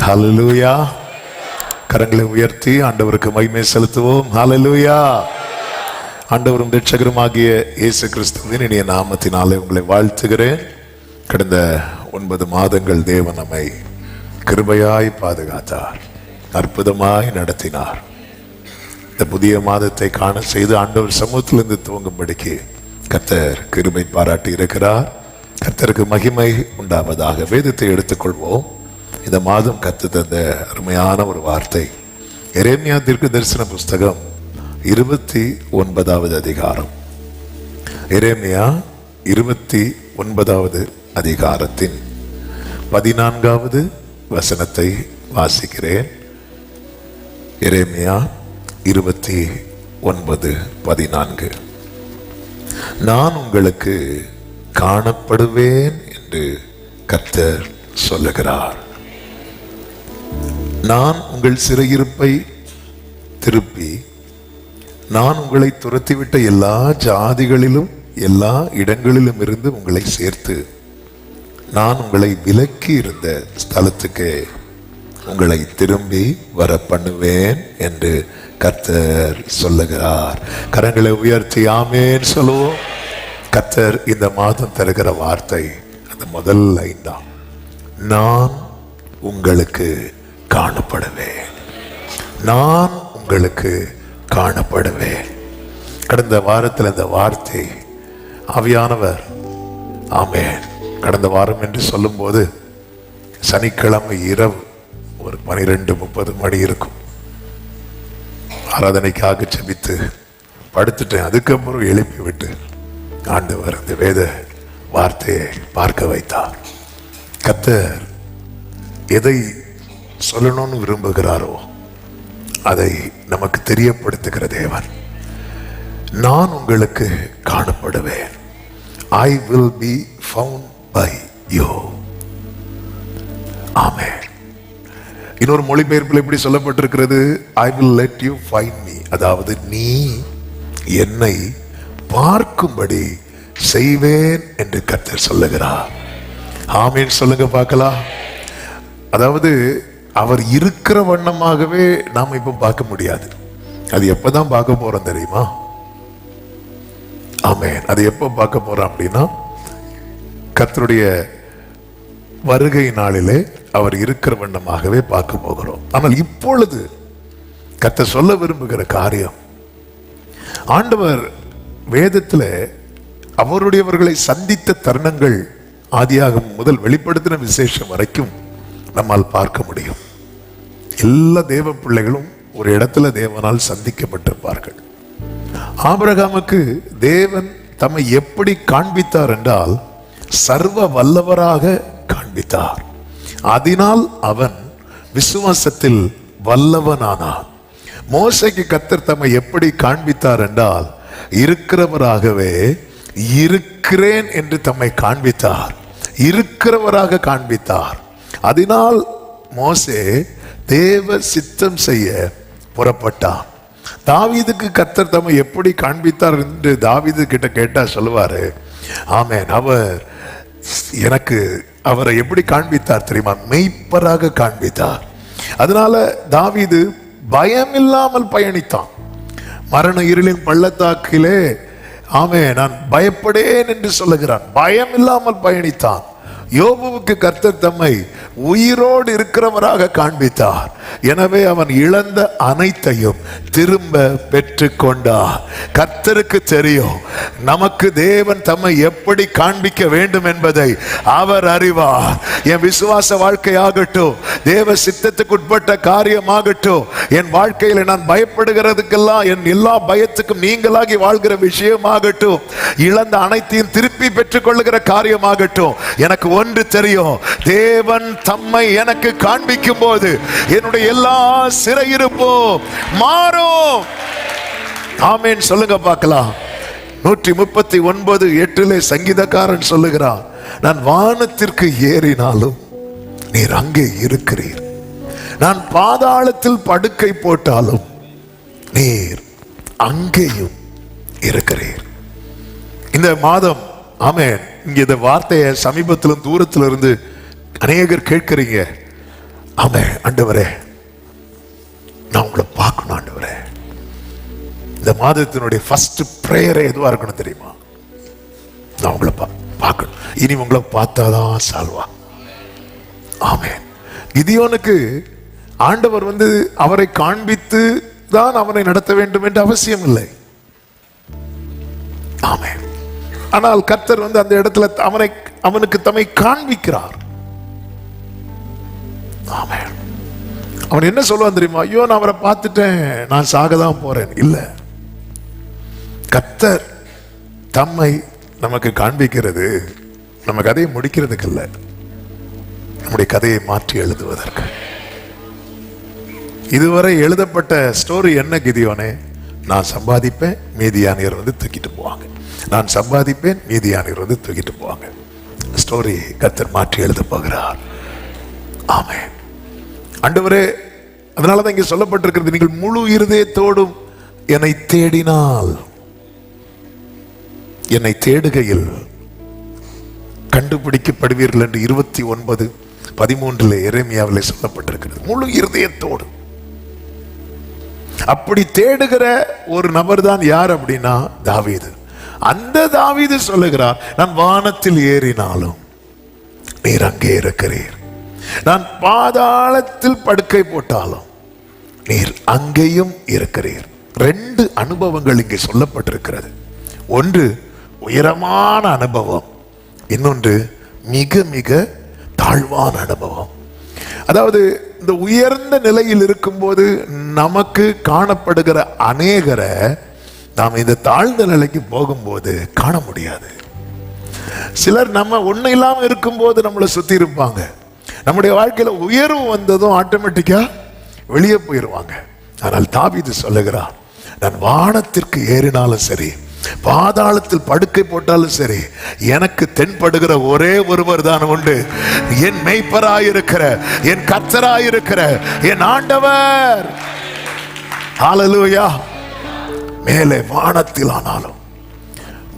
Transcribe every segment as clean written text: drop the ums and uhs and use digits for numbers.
ஹல்லேலூயா. கரங்களை உயர்த்தி ஆண்டவருக்கு மகிமை செலுத்துவோம். ஹல்லேலூயா. ஆண்டவரும் இரட்சகருமாகிய இயேசு கிறிஸ்துவின் இனிய நாமத்தினாலே உங்களை வாழ்த்துகிறேன். கடந்த 9 மாதங்கள் தேவன் நம்மை கிருபையாய் பாதுகாத்தார், அற்புதமாய் நடத்தினார். இந்த புதிய மாதத்தை காண செய்து ஆண்டவர் சமூகத்திலிருந்து துவங்கும்படிக்கு கர்த்தர் கிருபை பாராட்டி இருக்கிறார். கர்த்தருக்கு மகிமை உண்டாவதாக. வேதத்தை எடுத்துக்கொள்வோம். இந்த மாதம் கர்த்தர் தந்த அருமையான ஒரு வார்த்தை எரேமியா தீர்க்கதரிசன புஸ்தகம் 29வது அதிகாரம். எரேமியா 29வது அதிகாரத்தின் 14வது வசனத்தை வாசிக்கிறேன். எரேமியா 29:14. நான் உங்களுக்கு காணப்படுவேன் என்று கர்த்தர் சொல்லுகிறார். நான் உங்கள் சிறையிருப்பை திருப்பி, நான் உங்களை துரத்திவிட்ட எல்லா ஜாதிகளிலும் எல்லா இடங்களிலும் இருந்து உங்களை சேர்த்து, நான் உங்களை விலக்கி இருந்த ஸ்தலத்துக்கு உங்களை திரும்பி வர பண்ணுவேன் என்று கர்த்தர் சொல்லுகிறார். கரங்களை உயர்த்தி ஆமென் சொல்லுவோம். கர்த்தர் இந்த மாதம் தருகிற வார்த்தை அந்த முதல் லைன் தான். நான் உங்களுக்கு காணப்படுவேன், நான் உங்களுக்கு காணப்படுவேன். கடந்த வாரத்தில் இந்த வார்த்தை ஆவியானவர் ஆமென். கடந்த வாரம் என்று சொல்லும் போது சனிக்கிழமை இரவு ஒரு 12:30 மணி இருக்கும். ஆராதனைக்காக ஜெபித்து படுத்துட்டேன். அதுக்கப்புறம் எழுப்பி விட்டு ஆண்டவர் இந்த வேத வார்த்தையை பார்க்க வைத்தார். கர்த்தர் எதை சொல்லணும்னு விரும்புகிறாரோ அதை நமக்கு தெரியப்படுத்துகிற தேவன். நான் உங்களுக்கு காணப்படுவேன். I will be found by you. ஆமென். இன்னொரு மொழிபெயர்ப்பில் எப்படி சொல்லப்பட்டிருக்கிறது? I will let you find me. அதாவது நீ என்னை பார்க்கும்படி செய்வேன் என்று கர்த்தர் சொல்லுகிறார். ஆமென் சொல்லுங்க பார்க்கலாம். அதாவது அவர் இருக்கிற வண்ணமாகவே நாம் இப்ப பார்க்க முடியாது. அது எப்பதான் பார்க்க போறோம் தெரியுமா? ஆமென். அது எப்ப பார்க்க போறோம் அப்படின்னா கர்த்தருடைய வருகை நாளிலே அவர் இருக்கிற வண்ணமாகவே பார்க்க போகிறோம். ஆனால் இப்பொழுது கர்த்தர் சொல்ல விரும்புகிற காரியம், ஆண்டவர் வேதத்தில் அவருடையவர்களை சந்தித்த தருணங்கள் ஆதியாகமம் முதல் வெளிப்படுத்தின விசேஷம் வரைக்கும் நம்மால் பார்க்க முடியும். எல்லா தேவ பிள்ளைகளும் ஒரு இடத்துல தேவனால் சந்திக்கப்பட்டிருப்பார்கள். ஆபிரகாமுக்கு தேவன் தம்மை எப்படி காண்பித்தார் என்றால் சர்வ வல்லவராக காண்பித்தார். அதனால் அவன் விசுவாசத்தில் வல்லவனானான். மோசேக்கு கர்த்தர் தம்மை எப்படி காண்பித்தார் என்றால் இருக்கிறவராகவே இருக்கிறேன் என்று தம்மை காண்பித்தார், இருக்கிறவராக காண்பித்தார். அதனால் மோசே தேவ சித்தம் செய்ய புறப்பட்டான். தாவீதுக்கு கர்த்தர் தம்மை எப்படி காண்பித்தார் என்று தாவீது கிட்ட கேட்டா சொல்லுவாரு, ஆமென், எனக்கு அவரை எப்படி காண்பித்தார் தெரியுமா? மெய்ப்பராக காண்பித்தார். அதனால தாவீது பயம் இல்லாமல் பயணித்தான். மரண இருளின் பள்ளத்தாக்கிலே ஆமென் நான் பயப்படேன் என்று சொல்லுகிறான். பயம் இல்லாமல் பயணித்தான். யோபுவுக்கு கர்த்தர் தம்மை உயிரோடு இருக்கிறவராக காண்பித்தார். எனவே அவன் இழந்த அனைத்தையும் திரும்ப பெற்று கொண்டார். கர்த்தருக்கு தெரியும் நமக்கு தேவன் தம்மை எப்படி காண்பிக்க வேண்டும் என்பதை அவர் அறிவார். என் விசுவாச வாழ்க்கையாகட்டும், தேவ சித்தத்துக்கு உட்பட்ட காரியமாகட்டும், என் வாழ்க்கையில நான் பயப்படுகிறதுக்கெல்லாம் என் எல்லா பயத்துக்கும் நீங்களாகி வாழ்கிற விஷயமாகட்டும், இழந்த அனைத்தையும் திருப்பி பெற்றுக் கொள்ளுகிற காரியமாகட்டும், எனக்கு ஒன்று தெரியும், தேவன் தம்மை எனக்கு காண்பிக்கும் போது என்னுடைய எல்லா சிறையிருப்பும் மாறும். ஆமென் சொல்லுங்க பார்க்கலாம். 139:8 சங்கீதக்காரன் சொல்லுகிறான், நான் வானத்திற்கு ஏறினாலும் நீர் அங்கே இருக்கிறீர், நான் பாதாளத்தில் படுக்கை போட்டாலும் நீர் அங்கேயும் இருக்கிறீர். இந்த மாதம் ஆமென் இங்க இந்த வார்த்தையை சமீபத்திலும் தூரத்திலிருந்து அநேகர் கேட்கிறீங்க. ஆமென். ஆண்டவரே, நான் உங்களை பார்க்கணும் ஆண்டவரே. இந்த மாதத்தினுடைய ஃபர்ஸ்ட் பிரேயரே எதுவா இருக்கணும் தெரியுமா? நான் உங்களை பார்க்கணும். இனி உங்களை பார்த்தாதான் சால்வா. ஆமென். கிதியோனுக்கு ஆண்டவர் அவரை காண்பித்து தான் அவனை நடத்த வேண்டும் என்ற அவசியம் இல்லை. ஆமென். ஆனால் கர்த்தர் அந்த இடத்துல அவனுக்கு தம்மை காண்பிக்கிறார். ஆமென். அவன் என்ன சொல்லுவான் தெரியுமா? ஐயோ, நான் அவரை பார்த்துட்டேன், நான் சாகதான் போறேன். இல்ல, கர்த்தர் தம்மை நமக்கு காண்பிக்கிறது நம்ம கதையை முடிக்கிறதுக்கு இல்ல, நம்முடைய கதையை மாற்றி எழுதுவதற்கு. இதுவரை எழுதப்பட்ட ஸ்டோரி என்ன கிதியோனே? நான் சம்பாதிப்பேன், மீதியானியர் தூக்கிட்டு போவாங்க. நான் சம்பாதிப்பேன், மீதியானியர் தூக்கிட்டு போவாங்க. ஸ்டோரி கர்த்தர் மாற்றி எழுத போகிறார். ஆமென். ஆண்டவரே, அதனாலதான் இங்க சொல்லப்பட்டிருக்கிறது, நீங்கள் முழு இருதயத்தோடும் என்னை தேடினால், என்னை தேடுகையில் கண்டுபிடிக்கப்படுவீர்கள் என்று 29:13 எரேமியாவிலே சொல்லப்பட்டிருக்கிறது. முழு இருதயத்தோடு. அப்படி தேடுகிற ஒரு நபர் தான் யார் அப்படின்னா தாவீது. அந்த தாவீது சொல்லுகிறார், நான் வானத்தில் ஏறினாலும் நீர் அங்கே இருக்கிறீர், நான் பாதாளத்தில் படுக்கை போட்டாலும் நீர் அங்கேயும் இருக்கிறீர். 2 அனுபவங்கள் இங்கே சொல்லப்பட்டிருக்கிறது. ஒன்று உயரமான அனுபவம், இன்னொன்று மிக மிக தாழ்வான அனுபவம். அதாவது இந்த உயர்ந்த நிலையில் இருக்கும்போது நமக்கு காணப்படுகிற அநேகரை நாம் இந்த தாழ்ந்த நிலைக்கு போகும்போது காண முடியாது. சிலர் நம்ம ஒண்ணு இல்லாம இருக்கும்போது நம்மளை சுத்தி இருப்பாங்க. நம்முடைய வாழ்க்கையில உயர்வு வந்ததும் ஆட்டோமேட்டிக்கா வெளியே போயிருவாங்க. ஆனால் தாவீது சொல்லுகிறான், நான் வானத்திற்கு ஏறினாலும் சரி, பாதாளத்தில் படுக்கை போட்டாலும் சரி, எனக்கு தென்படுகிற ஒரே ஒருவர் தான் உண்டு, என் மேய்ப்பராயிருக்கிற, என் கர்த்தராயிருக்கிற என் ஆண்டவர். ஹல்லேலூயா. மேலே வானத்தில் ஆனாலும்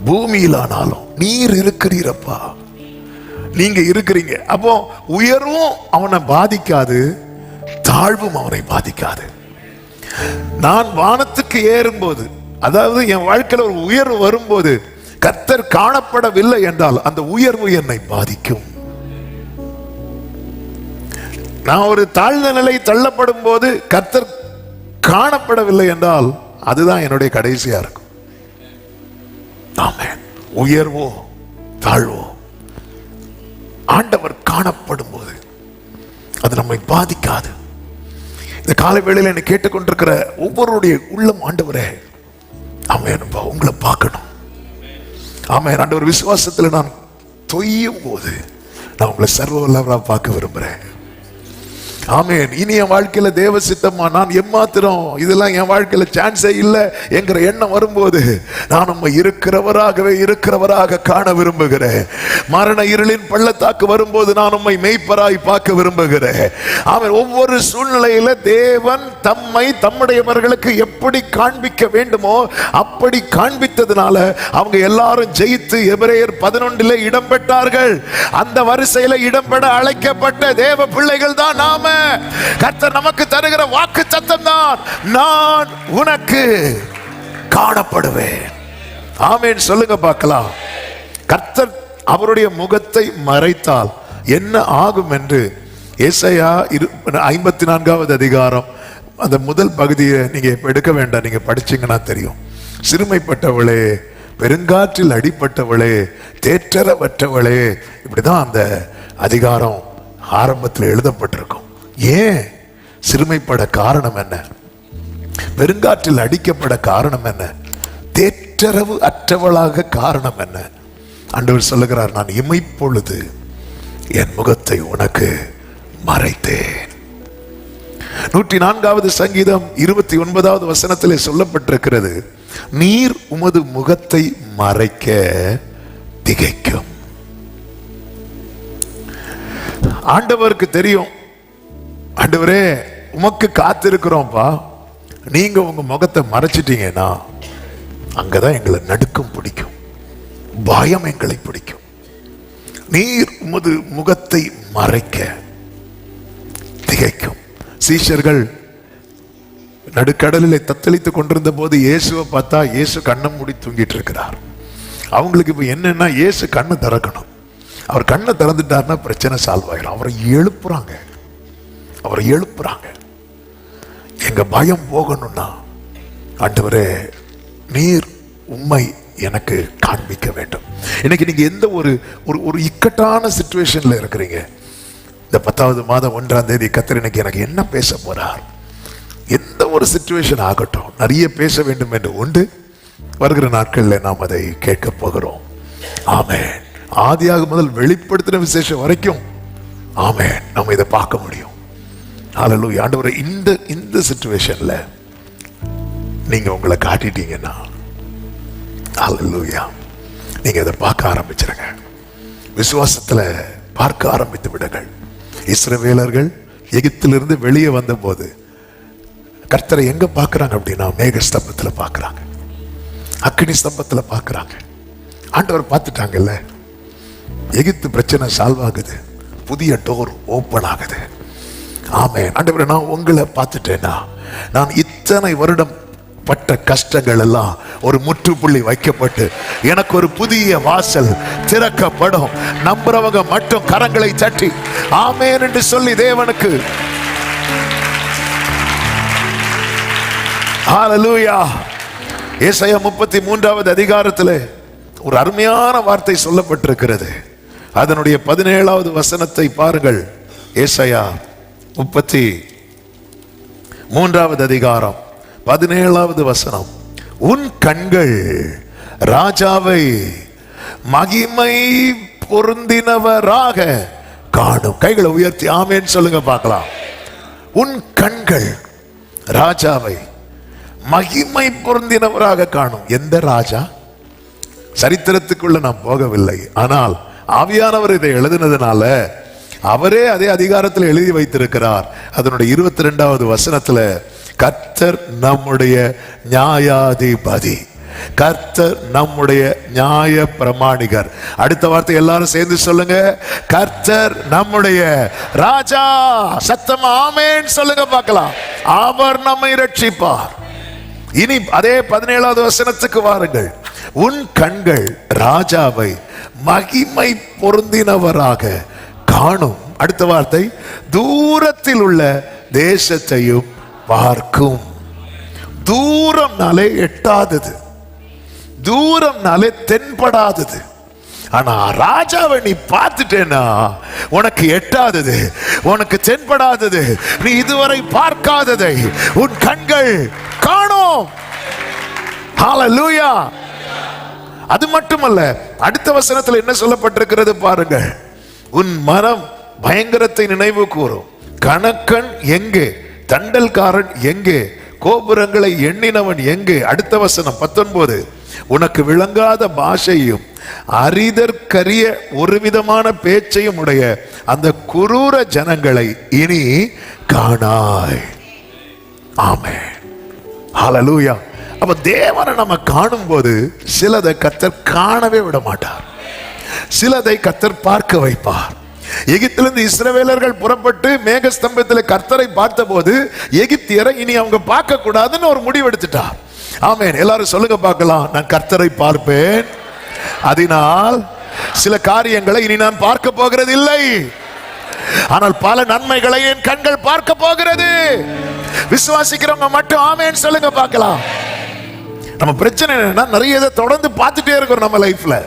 பூமியில் ஆனாலும் நீர் இருக்கிறீரப்பா, நீங்க இருக்கிறீங்க. அப்போ உயர்வும் அவனை பாதிக்காது, தாழ்வும் அவனை பாதிக்காது. நான் வானத்துக்கு ஏறும்போது, அதாவது என் வாழ்க்கையில் ஒரு உயர்வு வரும்போது கர்த்தர் காணப்படவில்லை என்றால் அந்த உயர்வு என்னை பாதிக்கும். நான் ஒரு தாழ்ந்த நிலை தள்ளப்படும் போது கர்த்தர் காணப்படவில்லை என்றால் அதுதான் என்னுடைய கடைசியா இருக்கும். ஆமென். உயர்வோ தாழ்வோ ஆண்டவர் காணப்படும் போது அது நம்மை பாதிக்காது. இந்த காலை வேளையில் என்னை கேட்டுக்கொண்டிருக்கிற ஒவ்வொருடைய உள்ளம், ஆண்டவரே, ஆமென், உங்களை பார்க்கணும். ஆமென். ஆண்டவர், விசுவாசத்தில் நான் தொய்யும் போது நான் உங்களை சர்வ வல்லவராக பார்க்க விரும்புறேன். ஆமென். இனி என் வாழ்க்கையில தேவ சித்தமா நான் எம்மாத்திரம் இதெல்லாம் என் வாழ்க்கையில சான்ஸே இல்லை என்கிற எண்ணம் வரும்போது நான் உம்மை இருக்கிறவராக காண விரும்புகிறேன். மரண இருளின் பள்ளத்தாக்கு வரும்போது நான் உம்மை மெய்ப்பராய் பார்க்க விரும்புகிறேன். ஆமென். ஒவ்வொரு சூழ்நிலையில தேவன் தம்மை தம்முடையவர்களுக்கு எப்படி காண்பிக்க வேண்டுமோ அப்படி காண்பித்ததுனால அவங்க எல்லாரும் ஜெயித்து எபிரேயர் 11 இடம் பெற்றார்கள். அந்த வரிசையில இடம்பெற அழைக்கப்பட்ட தேவ பிள்ளைகள் தான் நாம. கர்த்தர் நமக்கு தருகிற வாக்கு சத்தம் தான், நான் உனக்கு காணப்படுவேன். ஆமென். சொல்லுங்க பார்க்கலாம். கர்த்தர் அவருடைய முகத்தை மறைத்தால் என்ன ஆகும் என்று ஏசாயா 54வது அதிகாரம் அந்த முதல் பகுதியை நீங்க எடுக்க வேண்டாம், நீங்க படிச்சீங்கன்னா தெரியும். சிறுமைப்பட்டவளே, பெருங்காற்றில் அடிப்பட்டவளே, தேற்றரவற்றவளே, இப்படிதான் அந்த அதிகாரம் ஆரம்பத்தில் எழுதப்பட்டிருக்கும். ஏன் சிறுமைப்பட காரணம் என்ன? பெருங்காற்றில் அடிக்கப்பட காரணம் என்ன? தேற்றரவு அற்றவளாக காரணம் என்ன? ஆண்டவர் சொல்லுகிறார், நான் இமைப்பொழுது என் முகத்தை உனக்கு மறைத்தேன். 104வது சங்கீதம் 29வது வசனத்திலே சொல்லப்பட்டிருக்கிறது, நீர் உமது முகத்தை மறைக்க திகைக்கும். ஆண்டவருக்கு தெரியும், ஆண்டவரே உமக்கு காத்திருக்கிறோம்ப்பா, நீங்க உங்க முகத்தை மறைச்சிட்டீங்கன்னா அங்கதான் எங்களை நடுக்கம் பிடிக்கும், பயம் எங்களை பிடிக்கும். நீர் உமது முகத்தை மறைக்க திகைக்கும். சீஷர்கள் நடுக்கடலில் தத்தளித்துக் கொண்டிருந்த போது இயேசுவை பார்த்தா இயேசு கண்ணை மூடி தூங்கிட்டு இருக்கிறார். அவங்களுக்கு இப்ப என்னன்னா இயேசு கண்ணை திறக்கணும். அவர் கண்ணை திறந்துட்டாருன்னா பிரச்சனை சால்வ் ஆயிடும். அவரை எழுப்புறாங்க. எங்க பயம் போகணும்னா ஆண்டவரே நீர் உம்மை எனக்கு காண்பிக்க வேண்டும். இன்னைக்கு நீங்க எந்த ஒரு இக்கட்டான சிச்சுவேஷன்ல இருக்கிறீங்க, இந்த 10வது மாதம் 1ஆம் தேதி கர்த்தர் இன்னைக்கு எனக்கு என்ன பேச போறார், எந்த ஒரு சிச்சுவேஷன் ஆகட்டும், நிறைய பேச வேண்டும் என்று உண்டு. வருகிற நாட்களில் நாம் அதை கேட்க போகிறோம். ஆமென். ஆதியாக முதல் வெளிப்படுத்தின விசேஷம் வரைக்கும் ஆமென் நம்ம இதை பார்க்க முடியும். ஹல்லேலூயா. ஆண்டவரே இந்த சிச்சுவேஷன்ல நீங்க உங்களை காட்டிட்டீங்கன்னா ஹல்லேலூயா, நீங்க அதை பார்க்க ஆரம்பிச்சிருங்க. விசுவாசத்துல பார்க்க ஆரம்பித்து விடுங்கள். இஸ்ரவேலர்கள் எகிப்திலிருந்து வெளியே வந்த போது கர்த்தரை எங்க பார்க்கறாங்க அப்படின்னா மேக ஸ்தம்பத்துல பார்க்கறாங்க, அக்கினி ஸ்தம்பத்துல பார்க்கறாங்க. ஆண்டவர் பார்த்துட்டாங்கல்ல, எகிப்து பிரச்சனை சால்வ் ஆகுது, புதிய டோர் ஓப்பன் ஆகுது. ஆமென். ஆண்டவரே நான் உங்களை பார்த்துட்டேன்னா நான் இத்தனை வருடம் பட்ட கஷ்டங்கள் எல்லாம் ஒரு முற்றுப்புள்ளி வைக்கப்பட்டு எனக்கு ஒரு புதிய வாசல் திறக்கப்படும். நம்புறவங்க மட்டும் கரங்களை தட்டி ஆமென் என்று சொல்லி தேவனுக்கு ஹல்லேலூயா. ஏசாயா 33வது அதிகாரத்தில் ஒரு அருமையான வார்த்தை சொல்லப்பட்டிருக்கிறது. அதனுடைய 17வது வசனத்தை பாருங்கள். ஏசாயா 33வது அதிகாரம் 17வது வசனம். உன் கண்கள் ராஜாவை மகிமை பொருந்தினவராக காணும். கைகளை உயர்த்தி ஆமென் சொல்லுங்க பார்க்கலாம். உன் கண்கள் ராஜாவை மகிமை பொருந்தினவராக காணும். எந்த ராஜா? சரித்திரத்துக்குள்ள நாம் போகவில்லை, ஆனால் ஆவியானவர் இதை எழுதினதுனால அவரே அதே அதிகாரத்தில் எழுதி வைத்திருக்கிறார். அதனுடைய 22வது வசனத்துல கர்த்தர் நம்முடைய நியாயாதிபதி, கர்த்தர் நம்முடைய நியாய பிரமாணிகர். அடுத்த வார்த்தை எல்லாரும் சேர்ந்து சொல்லுங்க, கர்த்தர் நம்முடைய ராஜா. சத்தமா ஆமென் சொல்லுங்க பார்க்கலாம். அவர் நம்மை ரட்சிப்பார். இனி அதே 17வது வசனத்துக்கு வாருங்கள். உன் கண்கள் ராஜாவை மகிமை பொருந்தினவராக காணும். அடுத்த வார்த்தை, தூரத்தில் உள்ள தேசத்தையும் பார்க்கும். தூரம்னாலே எட்டாதது, தூரம்னாலே தென்படாதது. ஆனா ராஜாவை நீ பார்த்துட்டேன்னா உனக்கு எட்டாதது, உனக்கு தென்படாதது, நீ இதுவரை பார்க்காததை உன் கண்கள் காணும். ஹல்லேலூயா. அது மட்டுமல்ல, அடுத்த வசனத்தில் என்ன சொல்லப்பட்டிருக்கிறது பாருங்கள். உன் மனம் பயங்கரத்தை நினைவு கூறும். கணக்கன் எங்கே, தண்டல்காரன் எங்கே, கோபுரங்களை எண்ணினவன் எங்கே? அடுத்த வசனம் 19. உனக்கு விளங்காத பாஷையும் அரிதற்கரிய ஒரு விதமான பேச்சையும் உடைய அந்த குரூர ஜனங்களை இனி காணாய். ஆமென். ஹல்லேலூயா. அப்ப தேவனை நம்ம காணும் போது சிலதை கர்த்தர் காணவே விட மாட்டார், சிலதை கர்த்தர் பார்க்க வைப்பார். எகிப்திலிருந்து இஸ்ரவேலர்கள் புறப்பட்டு மேகஸ்தம்பத்தில் கர்த்தரை பார்த்த போது எகிப்தியரை இனி அவங்க பார்க்க கூடாதுன்னு ஒரு முடிவு எடுத்துட்டார். ஆமென். எல்லாரும் சொல்லுங்க பார்க்கலாம், நான் கர்த்தரை பார்ப்பேன், அதனால் சில காரியங்களை இனி நான் பார்க்க போகிறது இல்லை, ஆனால் பல நன்மைகளை என் கண்கள் பார்க்க போகிறது. விசுவாசிக்கிறவங்க மட்டும் ஆமென் சொல்லுங்க பார்க்கலாம். நம்ம பிரச்சனை என்னன்னா நிறைய இதை தொடர்ந்து பார்த்துட்டே இருக்கிறோம். நம்ம லைஃப்ல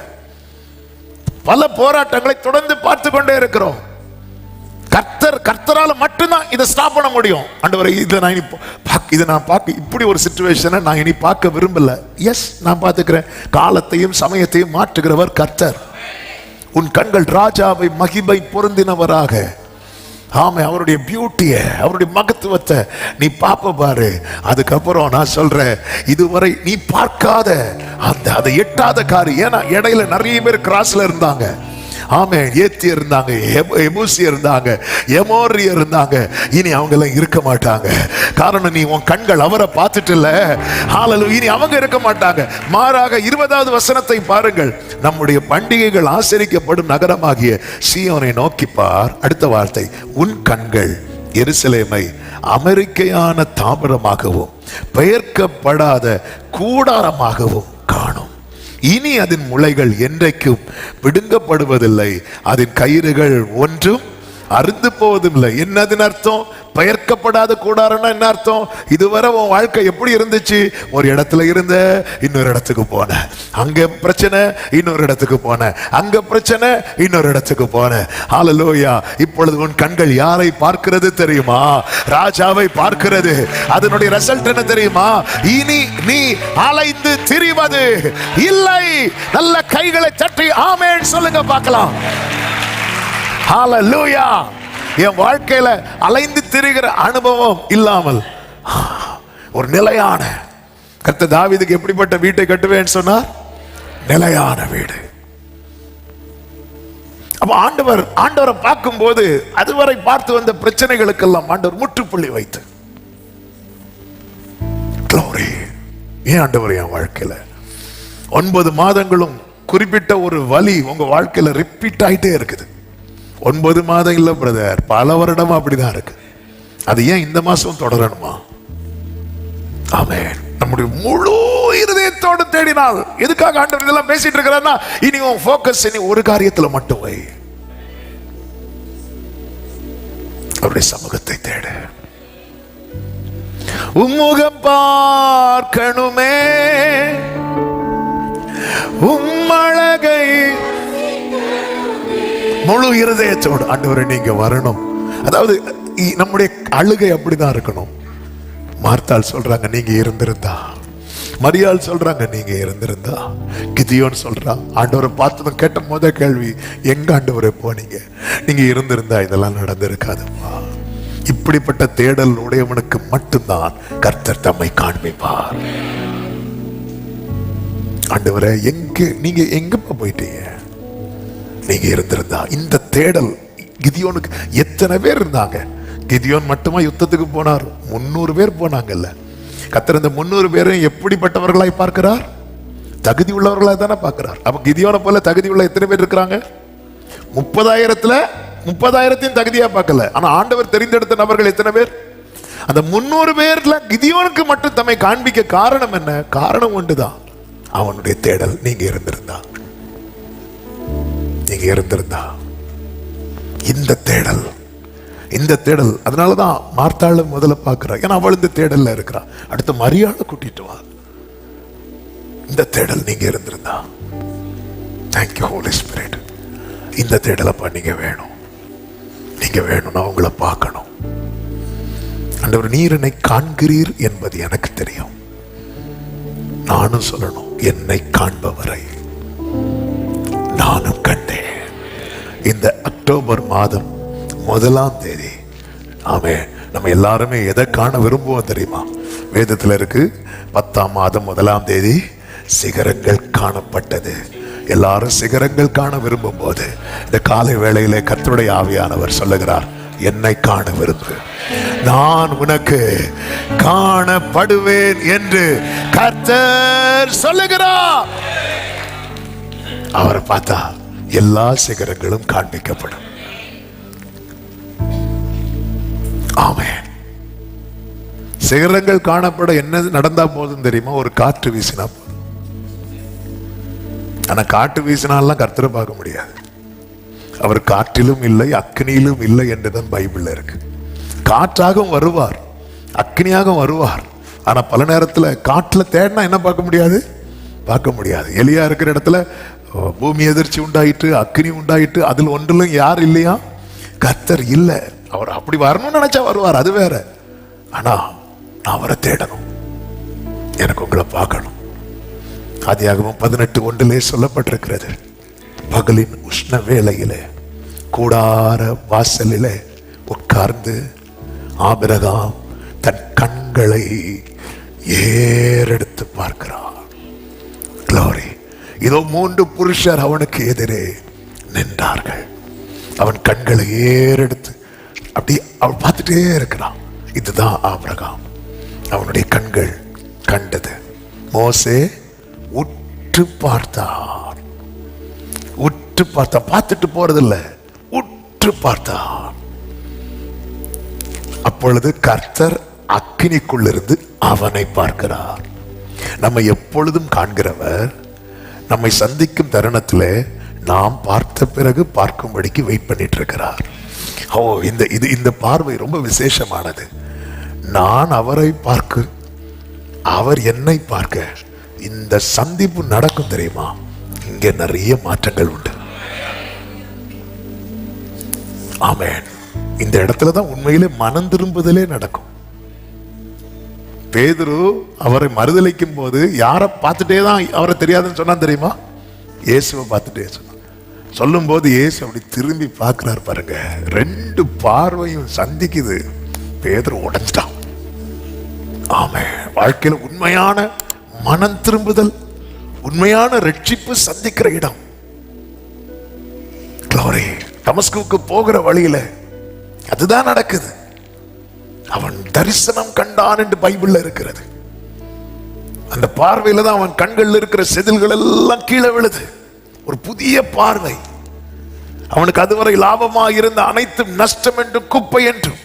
பல போராட்டங்களை தொடர்ந்து பார்த்து கொண்டே இருக்கிறோம். கர்த்தரால மட்டும்தான் இதை ஸ்டாப் பண்ண முடியும். ஆண்டவரே இதை நான் பார்க்க இப்படி ஒரு சிச்சுவேஷனை நான் இனி பார்க்க விரும்பல. எஸ், நான் பார்த்துக்கிறேன். காலத்தையும் சமயத்தையும் மாற்றுகிறவர் கர்த்தர். உன் கண்கள் ராஜாவை மகிமை பொருந்தினவராக, ஆமே, அவருடைய பியூட்டிய, அவருடைய மகத்துவத்தை நீ பாப்ப பாரு. அதுக்கப்புறம் நான் சொல்றேன், இதுவரை நீ பார்க்காத அதை எட்டாத காரியம். ஏன்னா இடையில நிறைய பேர் கிராஸ்ல இருந்தாங்க. ஆமே, ஏத்தியர் இருந்தாங்க, எபூசியர் இருந்தாங்க, எமோரியர் இருந்தாங்க. இனி அவங்க எல்லாம் இருக்க மாட்டாங்க. காரணம், நீ உன் கண்கள் அவரை பார்த்துட்டு இல்ல. ஹல்லேலூயா. இனி அவங்க இருக்க மாட்டாங்க. மாறாக 20வது வசனத்தை பாருங்கள். நம்முடைய பண்டிகைகள் ஆசரிக்கப்படும் நகரமாகிய சீயோனை நோக்கி பார். அடுத்த வார்த்தை, உன் கண்கள் எருசலேமை அமெரிக்கையான தாவரமாகவும் பெயர்க்கப்படாத கூடாரமாகவும் காணும். இனி அதன் முளைகள் என்றைக்கும் பிடுங்கப்படுவதில்லை, அதன் கயிறுகள் ஒன்றும் அறுந்து போவதில்லை. என்னதுன்னு அர்த்தம்? பெயர்க்கப்படாத கூடாரம்னா என்ன அர்த்தம்? இதுவரை உன் வாழ்க்கை எப்படி இருந்துச்சு? ஒரு இடத்துல இருந்த இன்னொரு இடத்துக்கு போன, அங்க பிரச்சனை, இன்னொரு இடத்துக்கு போன, அங்க பிரச்சனை, இன்னொரு இடத்துக்கு போன. ஹல்லேலூயா. இப்பொழுது உன் கண்கள் யாரை பார்க்கிறது தெரியுமா? ராஜாவை பார்க்கிறது. அதனுடைய ரிசல்ட் என்ன தெரியுமா? இனி நீ அலைந்து திரிவது இல்லை. நல்ல கைகளை தட்டி ஆமென் சொல்லுங்க பார்க்கலாம். ஹல்லேலூயா. என் வாழ்க்கையில அலைந்து திரிகிற அனுபவம் இல்லாமல் ஒரு நிலையான, கர்த்தர் தாவீதுக்கு எப்படிப்பட்ட வீட்டை கட்டுவேன்னு சொன்னார்? நிலையான வீடு. அப்ப ஆண்டவரை பார்க்கும்போது அதுவரை பார்த்து வந்த பிரச்சனைகளுக்கெல்லாம் ஆண்டவர் முற்றுப்புள்ளி வைத்து, ஏன் ஆண்டவர் என் வாழ்க்கையில 9 மாதங்களும் குறிப்பிட்ட ஒரு வலி உங்க வாழ்க்கையில ரிப்பீட் ஆயிட்டே இருக்குது. 9 மாதம் இல்ல பிரதர், பல வருடமா அப்படிதான் இருக்கு. அது ஏன் இந்த மாசம் தொடரணுமா? ஆமென். நம்முடைய முழு இருதயத்தோடு தேடினால், எதுக்காக ஆண்டவர் இதெல்லாம் பேசிட்டு இருக்கிறார்னா, இனி உன் ஃபோக்கஸ் இனி ஒரு காரியத்துல மட்டும் வை. அவருடைய சமூகத்தை தேடு. உம்முகம் பார்க்கணுமே, உம்மழகை முழு இருதயத்தோடு ஆண்டவரே நீங்க வரணும். அதாவது நம்முடைய அழுகை அப்படிதான் இருக்கணும். மார்த்தாள் சொல்றாங்க நீங்க இருந்திருந்தா, மரியாள் சொல்றாங்க நீங்க இருந்திருந்தா, கிதியோன் சொல்றான் ஆண்டவரை பார்த்ததும் கேட்ட முத கேள்வி, எங்க ஆண்டவரை போனீங்க? நீங்க இருந்திருந்தா இதெல்லாம் நடந்திருக்காதுப்பா. இப்படிப்பட்ட தேடல் உடையவனுக்கு மட்டும்தான் கர்த்தர் தம்மை காண்பிப்பார். ஆண்டவரை நீங்க எங்கப்பா போயிட்டீங்க? நீங்க இருந்திருந்தா. இந்த தேடல் கிதியோனுக்கு எத்தனை பேர் இருந்தாங்க? கிதியோன் மட்டுமா யுத்தத்துக்கு போனார்? 300 பேர் போனாங்கல்ல. கர்த்தர் இந்த 300 பேரும் எப்படிப்பட்டவர்களாய் பார்க்கிறார்? தகுதி உள்ளவர்களாய் தானே பார்க்கிறார். அப்ப கிதியோனை போல தகுதி உள்ள எத்தனை பேர் இருக்கிறாங்க? 30,000 தகுதியா பார்க்கல. ஆனா ஆண்டவர் தெரிந்தெடுத்த நபர்கள் எத்தனை பேர்? அந்த 300 பேர்ல கிதியோனுக்கு மட்டும் தம்மை காண்பிக்க காரணம் என்ன? காரணம் ஒன்றுதான், அவனுடைய தேடல். நீங்க இருந்திருந்தா, நீங்க இருந்திருந்தா. இந்த தேடல் அதனாலதான் மார்த்தாள முதல்ல பார்க்கிறா. ஏன்னா அவள் இந்த தேடல்ல இருக்கிறா. அடுத்த மரியாதை கூட்டிட்டு வா. இந்த தேடல் நீங்க இருந்திருந்தா. Thank you Holy Spirit. இந்த தேடலப்பா நீங்க வேணும். நான் உங்களை பார்க்கணும். ஆண்டவர் நீர் என்னை காண்கிறீர் என்பது எனக்கு தெரியும். நானும் சொல்லணும், என்னை காண்பவரை நானும் கண்டேன். இந்த அக்டோபர் மாதம் 1ஆம் தேதி ஆமென். நம்ம எல்லாருமே எதை காண விரும்புவோம் தெரியுமா? வேதத்தில் இருக்கு, 10ஆம் மாதம் 1ஆம் தேதி சிகரங்கள் காணப்பட்டது. எல்லாரும் சிகரங்கள் காண விரும்பும் போது இந்த காலை வேளையிலே கர்த்தருடைய ஆவியானவர் சொல்லுகிறார், என்னை காண விரும்பு, நான் உனக்கு காணப்படுவேன் என்று கர்த்தர் சொல்லுகிறார். அவரை பார்த்தா எல்லா சிகரங்களும் காண்பிக்கப்படும். ஆமென். சிகரங்கள் காணப்பட என்ன நடந்தா போதும் தெரியுமா? ஒரு காற்று வீசினா போதும். ஆனா காற்று வீசினாலாம் கர்த்தரை பார்க்க முடியாது. அவர் காற்றிலும் இல்லை அக்னியிலும் இல்லை என்றுதான் பைபிள்ல இருக்கு. காற்றாகவும் வருவார், அக்னியாக வருவார். ஆனா பல நேரத்துல காற்றுல தேடினா என்ன பார்க்க முடியாது? பார்க்க முடியாது. எலியா இருக்கிற இடத்துல பூமி எதிர்ச்சி உண்டாயிட்டு, அக்னி உண்டாயிட்டு, அதில் ஒன்றிலும் யார் இல்லையா? கர்த்தர் இல்லை. அவர் அப்படி வரணும்னு நினைச்சா வருவார், அது வேற. ஆனா நான் அவரை தேடணும், எனக்கு உங்களை பார்க்கணும். ஆதியாகமம் 18:1 சொல்லப்பட்டிருக்கிறது, பகலின் உஷ்ண வேளையிலே கூடார வாசலிலே உட்கார்ந்து ஆபிரகாம் தன் கண்களை ஏறெடுத்து பார்க்கிறார். Glory. இதோ 3 புருஷர் அவனுக்கு எதிரே நின்றார்கள். அவன் கண்களை ஏறெடுத்து அப்படி அவன் பார்த்துட்டே இருக்கிறான். இதுதான் ஆபிரகாம். அவனுடைய கண்கள் கண்டது. மோசே உற்று பார்த்தார். உற்று பார்த்தான். பார்த்துட்டு போறதில்ல, உற்று பார்த்தான். அப்பொழுது கர்த்தர் அக்கினிக்குள்ளிருந்து அவனை பார்க்கிறார். நம்மை எப்பொழுதும் காண்கிறவர் நம்மை சந்திக்கும் தருணத்தில் நாம் பார்த்த பிறகு பார்க்கும்படிக்கு வெயிட் பண்ணிட்டு இருக்கிறார். இந்த பார்வை ரொம்ப விசேஷமானது. நான் அவரை பார்க்க, அவர் என்னை பார்க்க இந்த சந்திப்பு நடக்கும் தெரியுமா? இங்கே நிறைய மாற்றங்கள் உண்டு. ஆமென். இந்த இடத்துலதான் உண்மையிலே மனம் திரும்புதலே நடக்கும். பேதுரு அவரை மறுதலிக்கும் போது யாரை பார்த்துட்டே தான் அவரை தெரியாதுன்னு சொன்னா தெரியுமா? இயேசுவை பார்த்துட்டே சொன்னான். சொல்லும் போது இயேசு அப்படி திரும்பி பார்க்கிறார் பாருங்க. 2 பார்வையும் சந்திக்குது. பேதுரு உடைஞ்சிட்டான். ஆமே. வாழ்க்கையில உண்மையான மனம் திரும்புதல், உண்மையான ரட்சிப்பு சந்திக்கிற இடம். க்ளோரி. தமஸ்குவுக்கு போகிற வழியில அதுதான் நடக்குது. அவன் தரிசனம் கண்டான் என்று பைபிள்ல இருக்கிறது. அந்த பார்வையில தான் அவன் கண்கள் இருக்கிற செதில்கள் எல்லாம் கீழே விழுது. ஒரு புதிய பார்வை. அவனுக்கு அதுவரை லாபமாக இருந்த அனைத்தும் நஷ்டம் என்றும் குப்பை என்றும்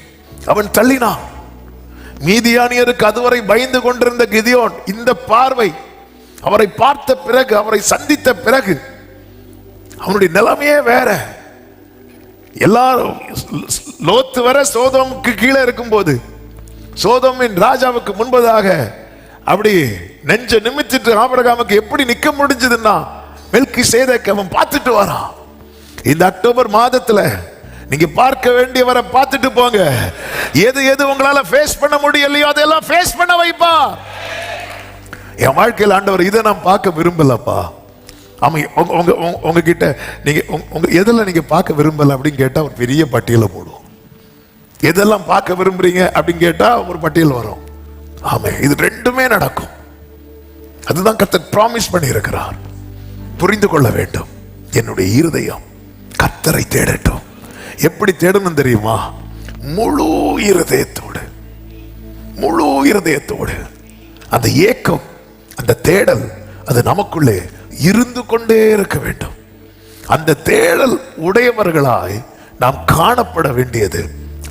அவன் தள்ளினான். மீதியானியருக்கு அதுவரை பயந்து கொண்டிருந்த கிதியோன் இந்த பார்வை அவரை பார்த்த பிறகு, அவரை சந்தித்த பிறகு அவனுடைய நிலைமையே வேற. எல்லாரும் லோத்து வர சோதோமுக்கு கீழே இருக்கும் போது, சோதோமின் ராஜாவுக்கு முன்பதாக அப்படி நெஞ்ச நிமித்திட்டு ஆபிரகாமுக்கு எப்படி நிக்க முடிஞ்சதுன்னா, மெல்கிசேதேக்கை அவன் பார்த்துட்டு வரான். இந்த அக்டோபர் மாதத்துல நீங்க பார்க்க வேண்டியவரை பார்த்துட்டு போங்க. எது எது உங்களால ஃபேஸ் பண்ண முடியலையோ அதெல்லாம் ஃபேஸ் பண்ண வைப்பா. என் வாழ்க்கையில் ஆண்டவர் இதை நான் பார்க்க விரும்பலப்பா. ஆமா, உங்ககிட்ட நீங்க உங்க எதெல்லாம் நீங்க பார்க்க விரும்பல அப்படின்னு கேட்டா ஒரு பெரிய பட்டியலை போடுவோம். எதெல்லாம் பார்க்க விரும்புறீங்க அப்படின்னு கேட்டா ஒரு பட்டியல் வரும். ஆமா, இது 2மே நடக்கும். அதுதான் கர்த்தர் ப்ராமிஸ் பண்ணி இருக்கிறார். புரிந்து கொள்ள வேண்டும். என்னுடைய இருதயம் கர்த்தரை தேடட்டும். எப்படி தேடணும் தெரியுமா? முழு இருதயத்தோடு, முழு இருதயத்தோடு. அந்த ஏக்கம், அந்த தேடல் அது நமக்குள்ளே இருந்து கொண்டே இருக்க வேண்டும். அந்த தேடல் உடையவர்களாய் நாம் காணப்பட வேண்டியது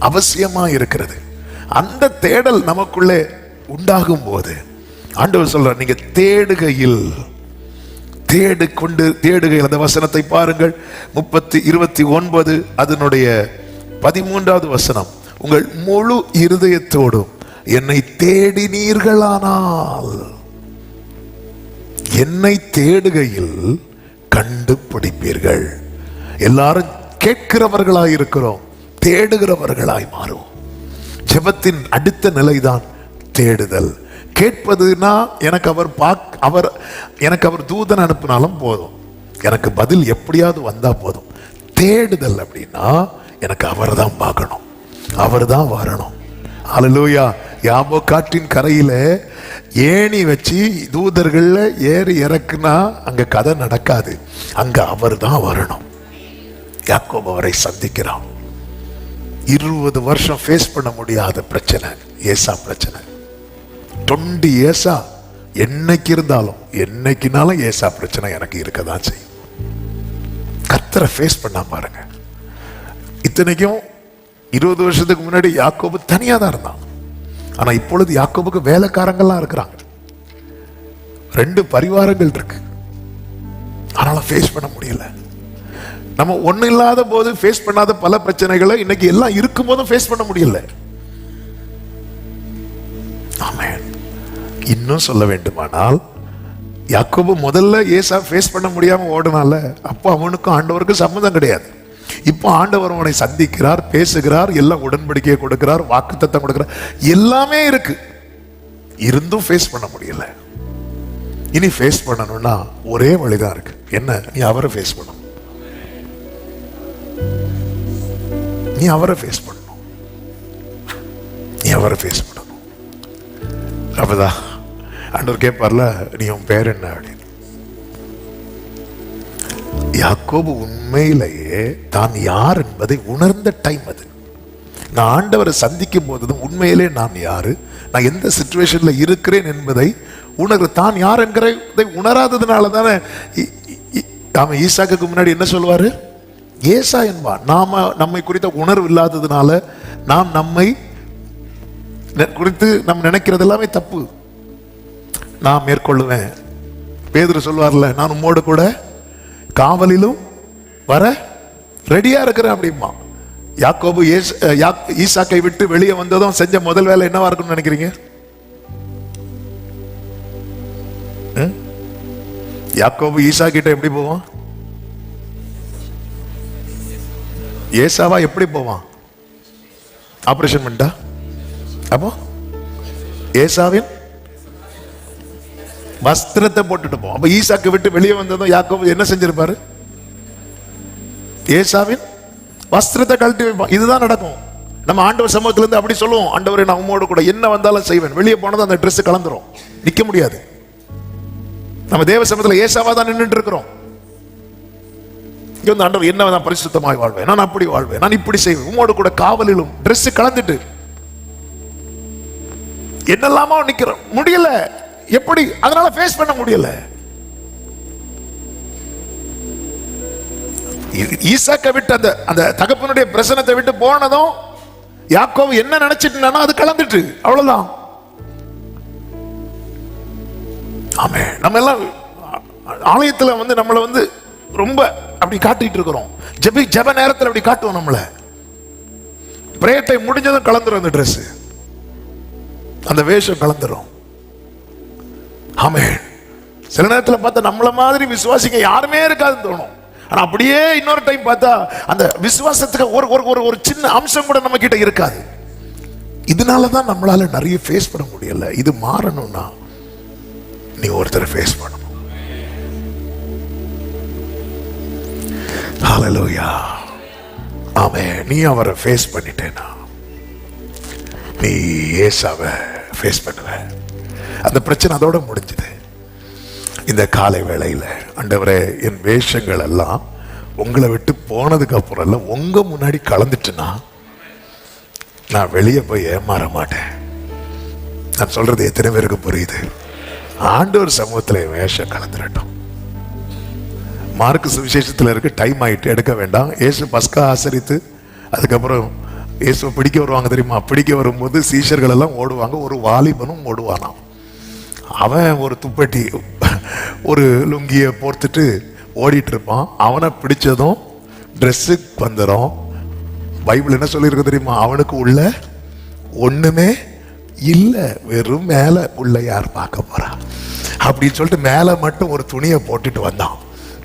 அவசியமா இருக்கிறது. அந்த தேடல் நமக்குள்ளே உண்டாகும் போது ஆண்டவர் சொல்றார், நீங்க தேடுகையில், தேடுகையில். அந்த வசனத்தை பாருங்கள். 29 அதனுடைய 13வது வசனம். உங்கள் முழு இருதயத்தோடும் என்னை தேடினீர்களானால், என்னை தேடுகையில் கண்டுபிடிப்பீர்கள். எல்லாரும் கேட்கிறவர்களாய் இருக்கிறோம், தேடுகிறவர்களாய் மாறும். ஜெபத்தின் அடுத்த நிலைதான் தேடுதல். கேட்பதுனா எனக்கு அவர் தூதன் அனுப்பினாலும் போதும், எனக்கு பதில் எப்படியாவது வந்தா போதும். தேடுதல் அப்படின்னா எனக்கு அவர் தான் பார்க்கணும், அவர் தான் வரணும். அல்லேலூயா. யாபோ காற்றின் கரையில ஏணி வச்சு தூதர்கள்ல ஏறி இறக்குனா அங்க கதை நடக்காது. அங்க அவர் தான் வரணும். யாக்கோபு அவரை சந்திக்கிறான். 20 வருஷம் ஃபேஸ் பண்ண முடியாத பிரச்சனை, ஏசா பிரச்சனை. 20 ஏசா என்னைக்கு இருந்தாலும், என்னைக்குனாலும் ஏசா பிரச்சனை எனக்கு இருக்கதான் செய்யும். கர்த்தரை ஃபேஸ் பண்ணா பாருங்க. இத்தனைக்கும் 20 வருஷத்துக்கு முன்னாடி யாக்கோபு தனியா தான் இருந்தான். ஆனா இப்பொழுது யாக்கோபுக்கு வேலைக்காரங்கள்லாம் இருக்கிறாங்க, 2 பரிவாரங்கள் இருக்கு. ஆனாலும் ஃபேஸ் பண்ண முடியல. நம்ம ஒண்ணு இல்லாத போது ஃபேஸ் பண்ணாத பல பிரச்சனைகளை இன்னைக்கு எல்லாம் இருக்கும் போதும் ஃபேஸ் பண்ண முடியல. ஆமென். இன்னும் சொல்ல வேண்டுமானால், யாக்கோபு முதல்ல ஏசா ஃபேஸ் பண்ண முடியாம ஓடுனால, அப்போ அவனுக்கும் ஆண்டவருக்கும் சம்மந்தம் கிடையாது. இப்போ ஆண்டவர் அவனை சந்திக்கிறார், பேசுகிறார், எல்லாம் உடன்படிக்கையை கொடுக்கிறார், வாக்குத்தத்தம் கொடுக்கிறார், எல்லாமே இருக்கு. இருந்தும் ஃபேஸ் பண்ண முடியல. இனி ஃபேஸ் பண்ணணும்னா ஒரே வழிதான் இருக்கு. என்ன? நீ அவரை ஃபேஸ் பண்ணணும். நீ அவரை ஃபேஸ் பண்ணணும். நீ அவரை ஃபேஸ் பண்ணணும். அப்பதான் ஆண்டவர் கேட்பார்ல, நீ உன் பேர் என்ன அப்படின்னு. யாக்கோபு உண்மையிலேயே தான் யார் என்பதை உணர்ந்த டைம் அது. நான் ஆண்டவரை சந்திக்கும் போதும் உண்மையிலே நான் யாரு, நான் எந்த சிச்சுவேஷன்ல இருக்கிறேன் என்பதை தான் யார் என்கிறதை உணராததுனால தானே அவன் ஈசாக்குக்கு முன்னாடி என்ன சொல்லுவாரு? ஏசா என்பான். நம்மை குறித்த உணர்வு இல்லாததுனால நாம் நம்மை குறித்து நம்ம நினைக்கிறது எல்லாமே தப்பு. நான் மேற்கொள்ளுவேன். பேதுரு சொல்வார்ல, நான் உம்மோடு கூட காவலிலும் வர ரெடியா இருக்கிறேன் அப்படிமா. யாக்கோபு ஈசாக்கை விட்டு வெளியே வந்ததும் செஞ்ச முதல் வேலை என்னவா இருக்குன்னு நினைக்கிறீங்க? யாக்கோபு ஈசா கிட்ட எப்படி போவான்? ஏசாவா எப்படி போவான்? ஆபரேஷன் பண்ணிட்டா. அப்போ ஏசாவின் வஸ்திரத்தை போட்டுட்டு போவோம். அப்ப ஈசாக்கு விட்டு வெளியே வந்ததும் யாக்கோபு என்ன செஞ்சிருப்பாரு? ஏசாவின் வஸ்திரத்தை கழட்டி வைப்பான். இதுதான் நடக்கும். நம்ம ஆண்டவர் சமூகத்துல இருந்து அப்படி சொல்லுவோம், ஆண்டவரே நான் உம்மோடு கூட என்ன வந்தாலும் செய்வேன். வெளியே போனதும் அந்த ட்ரெஸ் கலந்துரும், நிக்க முடியாது. நம்ம தேவ சமூகத்துல ஏசாவா தான் நின்றுட்டு இருக்கிறோம். இங்க வந்து ஆண்டவர் என்ன, நான் பரிசுத்தமாய் வாழ்வேன், நான் அப்படி வாழ்வேன், நான் இப்படி செய்வேன், உம்மோடு கூட காவலிலும் ட்ரெஸ் கலந்துட்டு என்னெல்லாமோ நிக்கிறோம். முடியல. எப்படி? அதனால ஃபேஸ் பண்ண முடியல. ஈசாக்கை விட்டு அந்த தகப்பனுடைய பிரசனத்தை விட்டு போனதும் யாக்கோபு என்ன நினைச்சிட்டு அது கலந்துட்டு, அவ்வளவுதான். ஆமே. நம்ம எல்லாம் ஆலயத்துல வந்து நம்மளை வந்து ரொம்ப அப்படி காட்டிட்டு இருக்கிறோம். ஜெப நேரத்தில் அப்படி காட்டுவோம். நம்மள பிரேயர் டைம் முடிஞ்சதும் கலந்துரும் அந்த ட்ரெஸ், அந்த வேஷம் கலந்துரும். ஆமே. சில நேரத்தில் பார்த்தா நம்மள மாதிரி விசுவாசிங்க யாருமே இருக்காதுன்னு தோணும். ஆனா அப்படியே இன்னொரு டைம் பார்த்தா அந்த விசுவாசத்துக்கு ஒரு ஒரு ஒரு சின்ன அம்சம் கூட நம்ம கிட்ட இருக்காது. இதனாலதான் நம்மளால நிறைய ஃபேஸ் பண்ண முடியல. இது மாறணும்னா நீ ஒருத்தரை ஃபேஸ் பண்ணணும். ஹல்லேலூயா. ஆமென். நீ அவரை ஃபேஸ் பண்ணிட்டேனா நீ ஏசாவை ஃபேஸ் பண்ணுவ. அந்த பிரச்சனை அதோட முடிஞ்சது. இந்த காலை வேளையில ஆண்டவரே, என் வேஷங்கள் எல்லாம் உங்களை விட்டு போனதுக்கு அப்புறம் எல்லாம் உங்க முன்னாடி கலந்துட்டுனா நான் வெளியே போய் ஏமாற மாட்டேன். நான் சொல்றது எத்தனை பேருக்கு புரியுது? ஆண்டவர் சமூகத்துல வேஷம் கலந்துடட்டும். மார்க்கு சுவிசேஷத்துல இருக்கு, டைம் ஆயிட்டு எடுக்க வேண்டாம். இயேசு பஸ்கா ஆசரித்து அதுக்கப்புறம் இயேசுவை பிடிக்க வருவாங்க தெரியுமா? பிடிக்க வரும்போது சீஷர்கள் எல்லாம் ஓடுவாங்க, ஒரு வாலிபனும் ஓடுவானாம். அவன் ஒரு துப்பட்டி ஒரு லுங்கியை போர்த்துட்டு ஓடிட்டு இருப்பான். அவனை பிடிச்சதும் ட்ரெஸ்ஸு வந்துடும். பைபிள் என்ன சொல்லியிருக்கு தெரியுமா? அவனுக்கு உள்ள ஒண்ணுமே இல்லை, வெறும் மேலே உள்ள யார் பார்க்க போறா அப்படின்னு சொல்லிட்டு மேலே மட்டும் ஒரு துணியை போட்டுட்டு வந்தான்.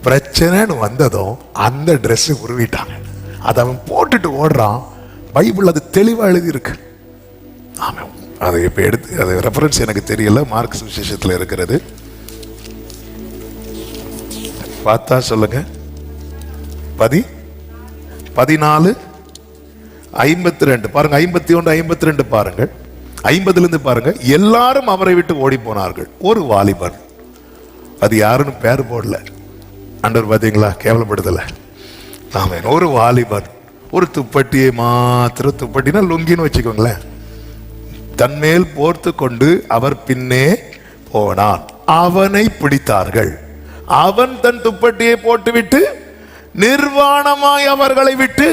பிரச்சனைன்னு வந்ததும் அந்த ட்ரெஸ்ஸு உருவிட்டாங்க. அதை அவன் போட்டுட்டு ஓடுறான். பைபிள் அது தெளிவா எழுதி இருக்கு. ஆமாம். அதை இப்போ எடுத்து அது ரெஃபரன்ஸ் எனக்கு தெரியல, மார்க் சுவிசேஷத்தில் இருக்கிறது. பார்த்தா சொல்லுங்க. 14:52 பாருங்க. 51 52 பாருங்க. 50 பாருங்க. எல்லாரும் அவரை விட்டு ஓடி போனார்கள். ஒரு வாலிபன், அது யாருன்னு பேர் போடல ஆண்டவர், பாத்தீங்களா? கேவலப்படுத்தல. ஆமென். ஒரு வாலிபன் ஒரு துப்பட்டியை மாத்திரம், துப்பட்டினா லுங்கின்னு வச்சுக்கோங்களேன், தன்மேல் போர்த்து கொண்டு அவர் பின்னே போனான். அவனை பிடித்தார்கள். அவன் தன் துப்பட்டியை போட்டுவிட்டு நிர்வாணமாய் அவர்களை விட்டு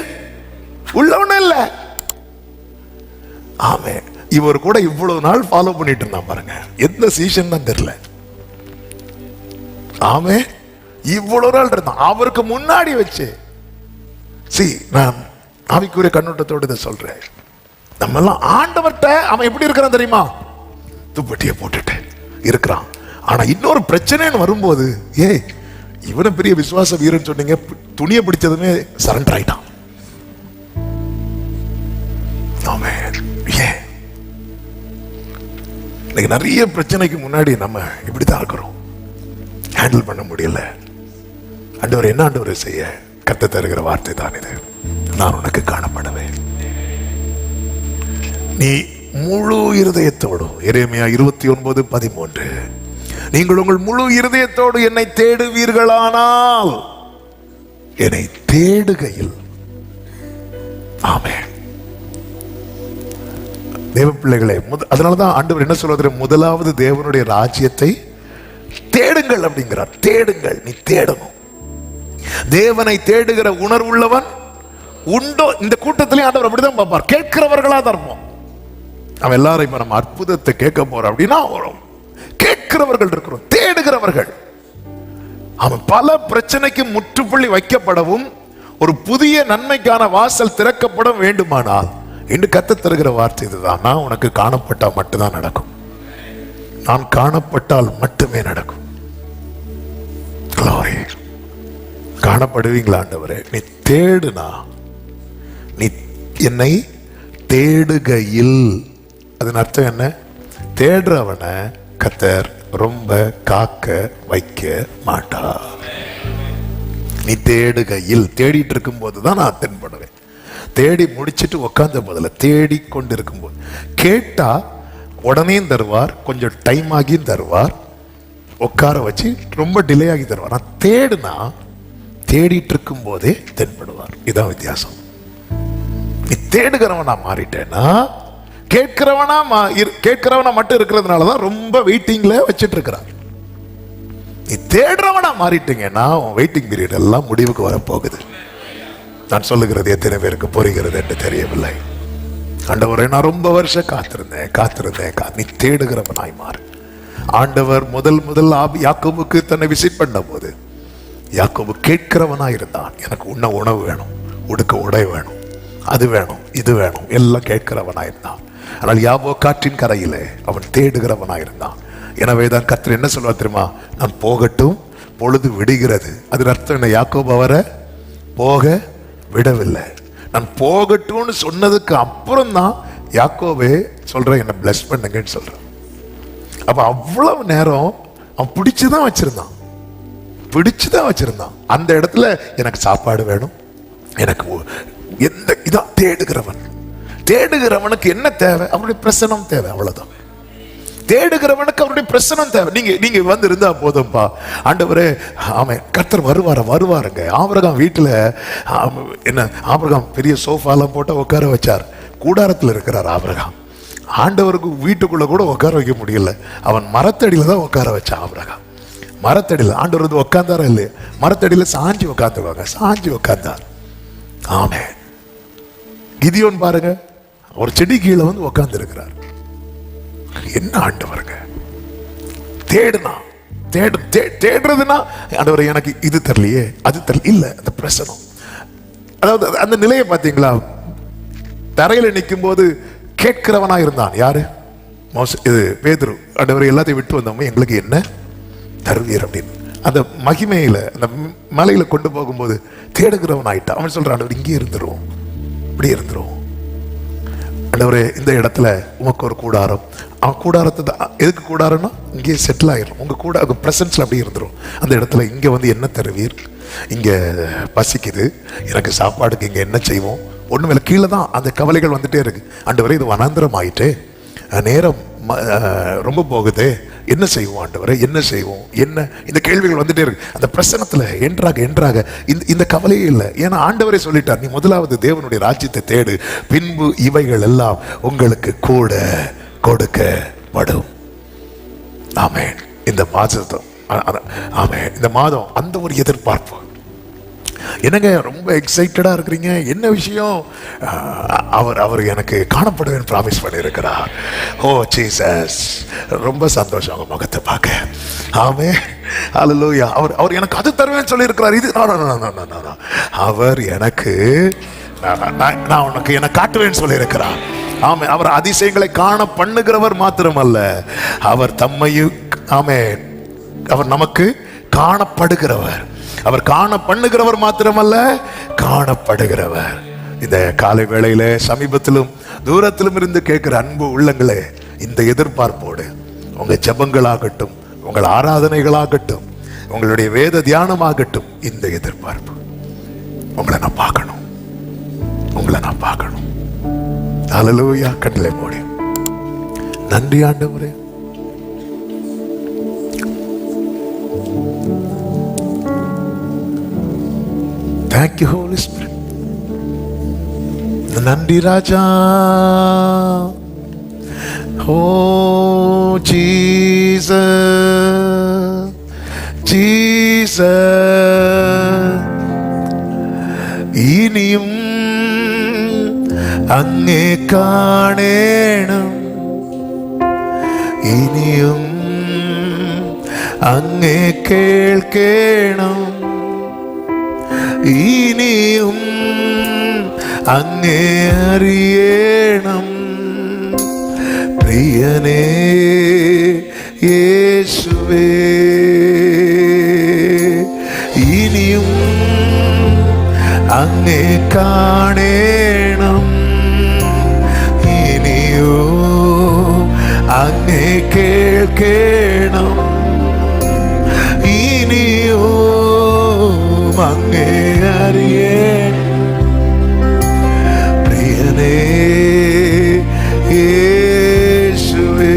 உள்ளவன இல்ல. ஆமே. இவர் கூட இவ்வளவு நாள் ஃபாலோ பண்ணிட்டு இருந்தான் பாருங்க. எந்த சீசன் தான் தெரியல. ஆமே. இவ்வளவு நாள் இருந்தான். அவருக்கு முன்னாடி வச்சு நான் ஆவிக்குரிய கண்ணோட்டத்தோடு இதை சொல்றேன். நம்ம எல்லாம் ஆண்டவர்கிட்ட அவன் எப்படி இருக்கிறான் தெரியுமா? துப்பட்டியை போட்டுட்டு இருக்கிறான். ஆனா இன்னொரு பிரச்சனைன்னு வரும்போது, இவனை பெரிய விசுவாச வீரன் சொன்னீங்க, துணியை பிடிச்சதுமே சரண்டர் ஆயிட்டான். இன்னைக்கு நிறைய பிரச்சனைக்கு முன்னாடி நம்ம இப்படித்தான் இருக்கிறோம். ஹேண்டில் பண்ண முடியல. ஆண்டவர் என்ன ஆண்டவர் செய்ய கத்த தருகிற வார்த்தை தான் இது. நான் உனக்கு காணப்படுவேன். நீ முழு இருதயத்தோடு, எரேமியா 29:13, நீங்கள் உங்கள் முழு இருதயத்தோடு என்னை தேடுவீர்களானால், என்னை தேடுகையில். ஆமென். தேவ பிள்ளைகளே, அதனாலதான் ஆண்டவர் என்ன சொல்வது? முதலாவது தேவனுடைய ராஜ்யத்தை தேடுங்கள் அப்படிங்கிறார். தேடுங்கள். நீ தேடணும். தேவனை தேடுகிற உணர்வுள்ளவன் உண்டோ? இந்த கூட்டத்திலே ஆண்டவர் அப்படிதான் பார்ப்பார். கேட்கிறவர்களா தான் இருப்போம். அவன் எல்லாரும் இப்ப நம்ம அற்புதத்தை கேட்க போறோம் அப்படின்னா கேட்கிறவர்கள் இருக்கிறோம், தேடுகிறவர்கள். அவன் பல பிரச்சனைக்கு முற்றுப்புள்ளி வைக்கப்படவும் ஒரு புதிய நன்மைக்கான வாசல் திறக்கப்பட வேண்டுமானால் என்று கத்த தருகிற வார்த்தை இதுதான். நான் உனக்கு காணப்பட்டால் மட்டும்தான் நடக்கும், நான் காணப்பட்டால் மட்டுமே நடக்கும். காணப்படுவீங்களா ஆண்டவரே? நீ தேடுனா, நீ என்னை தேடுகையில், அதன் அர்த்தம் என்ன? தேடுறவனை கர்த்தர் ரொம்ப காக்க வைக்க மாட்டார். நீ தேடுகையில், தேடிட்டு இருக்கும் போதுதான் நான் தென்படுவேன். தேடி முடிச்சிட்டு உட்கார்ந்த போதில், தேடி கொண்டு இருக்கும் போது, கேட்டா உடனே தருவார், கொஞ்சம் டைம் ஆகியும் தருவார், உட்கார வச்சு ரொம்ப டிலே ஆகி தருவார். நான் தேடுனா, தேடிட்டு இருக்கும் போதே தென்படுவார். இதான் வித்தியாசம். நீ தேடுகிறவனா மாறிட்டேன்னா, கேட்கிறவனா மட்டும் இருக்கிறதுனாலதான் ரொம்ப வெயிட்டிங்ல வச்சிட்டு இருக்கிறார். நீ தேடுறவனா மாறிட்டீங்கன்னா உன் வெயிட்டிங் பீரியட் எல்லாம் முடிவுக்கு வரப்போகுது. நான் சொல்லுகிறது எத்தனை பேருக்கு புரிகிறது என்று தெரியவில்லை. ஆண்டவரே, நான் ரொம்ப வருஷம் காத்திருந்தேன். நீ தேடுகிறவனாய் மாறு. ஆண்டவர் முதல் யாக்கோபுக்கு தன்னை விசிட் பண்ண போது யாக்கோபு கேட்கிறவனாய் இருந்தான். எனக்கு உண்ண உணவு வேணும், உடுக்க உடை வேணும், அது வேணும், இது வேணும், எல்லாம் கேட்கிறவனாய் இருந்தான். ஆனால் யாபோ காற்றின் கரையிலே அவன் தேடுகிறவனாய் இருந்தான். எனவேதான் கர்த்தர் என்ன சொல்வார் தெரியுமா? நான் போகட்டும், பொழுது விடுகிறது. அது அர்த்தம் என்ன? யாக்கோபு அவரை போக விடவில்லை. நான் போகட்டும்னு சொன்னதுக்கு அப்புறம் தான் யாக்கோபே சொல்றேன், என்ன பிளஸ் பண்ணுங்கன்னு சொல்றேன். அப்ப அவ்வளவு நேரம் அவன் பிடிச்சுதான் வச்சிருந்தான். அந்த இடத்துல எனக்கு சாப்பாடு வேணும், எனக்கு எந்த இதான் தேடுகிறவனுக்கு என்ன தேவை? அவருடைய பிரசனம் தேவை, அவ்வளவுதான். தேடுகிறவனுக்கு அவருடைய பிரசனம் தேவை. நீங்க வந்து இருந்தா போதும்பா. ஆண்டவரே, அவன் கர்த்தர் வருவாருங்க. ஆபிரகாம் வீட்டுல என்ன, ஆபிரகாம் பெரிய சோஃபாலாம் போட்டு உட்கார வச்சார். கூடாரத்தில் இருக்கிறார் ஆபிரகாம். ஆண்டவருக்கு வீட்டுக்குள்ள கூட உட்கார வைக்க முடியல. அவன் மரத்தடியில தான் உட்கார வச்சான். ஆபிரகாம் மரத்தடியில், ஆண்டவர் வந்து உட்கார்ந்தாரா இல்லையா? மரத்தடியில சாஞ்சி உட்கார்ந்தார். ஆமே. கிதியோன் பாருங்க, ஒரு செடி கீழே வந்து உட்கார்ந்து இருக்கிறார். என்ன ஆண்டவருங்க, தேடுறதுன்னா ஆண்டவர் எனக்கு இது தரலையே, அது தரல, இல்ல அந்த பிரசனம். அதாவது அந்த நிலையை பார்த்தீங்களா? தரையில நிற்கும் போது கேட்கிறவனா இருந்தான். யாரு? இது பேதுரு. ஆண்டவர் எல்லாத்தையும் விட்டு வந்தோம், எங்களுக்கு என்ன தருவீர் அப்படின்னு. அந்த மகிமையில, அந்த மலையில கொண்டு போகும்போது தேடுகிறவன் ஆயிட்டான். அவன் சொல்றான், ஆண்டவர் இங்கே இருந்துரும், இப்படி இருந்துரும். ஆண்டவரே, இந்த இடத்துல உமக்கு ஒரு கூடாரம். அவன் கூடாரத்தை எதுக்கு கூடாரம்னா இங்கே செட்டில் ஆயிரும். உங்க பிரசன்ஸ்ல அப்படி இருந்துரும். அந்த இடத்துல இங்க வந்து என்ன தருவீர்? இங்க பசிக்குது, எனக்கு சாப்பாடுக்கு இங்க என்ன செய்வோம்? ஒண்ணுமே இல்லை, கீழே தான் அந்த கவலைகள் வந்துட்டே இருக்கு. ஆண்டவரே, இது வனாந்திரம் ஆயிட்டு, நேரம் ரொம்ப போகுது, என்ன செய்வோம் ஆண்டவரே, என்ன செய்வோம், என்ன, இந்த கேள்விகள் வந்துட்டே இருக்கு. அந்த பிரசனத்துல என்றாக இந்த கவலையே இல்லை. ஏன்னா ஆண்டவரே சொல்லிட்டார், நீ முதலாவது தேவனுடைய ராஜ்யத்தை தேடு, பின்பு இவைகள் எல்லாம் உங்களுக்கு கூட கொடுக்கப்படும். ஆமென். இந்த மாதம் அந்த ஒரு எதிர்பார்ப்பு. என்னங்க ரொம்ப எக்ஸைட்டடா இருக்கிறீங்க? என்ன விஷயம்? அவர் எனக்கு காணப்படுவேன் ப்ராமிஸ் பண்ணியிருக்கிறார். ஓ ஜீசஸ், ரொம்ப சந்தோஷம் அவங்க முகத்தை பார்க்க. ஆமே, ஹல்லேலூயா. அவர் எனக்கு அது தருவேன்னு சொல்லி இருக்கிறார். இது அவர் எனக்கு, நான் உனக்கு என்ன காட்டுவேன்னு சொல்லி இருக்கிறார். ஆமே. அவர் அதிசயங்களை காண பண்ணுகிறவர் மாத்திரமல்ல, அவர் தம்மையும், ஆமே, அவர் நமக்கு காணப்படுகிறவர். அவர் காண பண்ணுகிறவர் மாத்திரமல்ல, காணப்படுகிறவர். இந்த காலை வேளையில சமீபத்திலும் தூரத்திலும் இருந்து கேட்கிற அன்பு உள்ளங்களே, இந்த எதிர்பார்ப்போடு உங்க ஜெபங்களாகட்டும், உங்கள் ஆராதனைகளாகட்டும், உங்களுடைய வேத தியானமாகட்டும், இந்த எதிர்பார்ப்பு, உங்களை நான் பார்க்கணும். ஹல்லேலூயா. கண்களை மூடி, நன்றி ஆண்டவரே. Thank you, Holy Spirit. நன்றி ராஜா. Oh Jesus, ഇനിയും അങ്ങേ കാണേണം ഇനിയും അങ്ങേ കേൾക്കണം, ഇനിയും അങ്ങേ അറിയണം. പ്രിയനേ യേശുവേ, ഇനിയും അങ്ങേ കാണണം, ഇനിയോ അങ്ങേ കേൾക്കണം, ഇനിയോ അങ്ങേ അറിയണം. പ്രിയനേ യേശുവേ,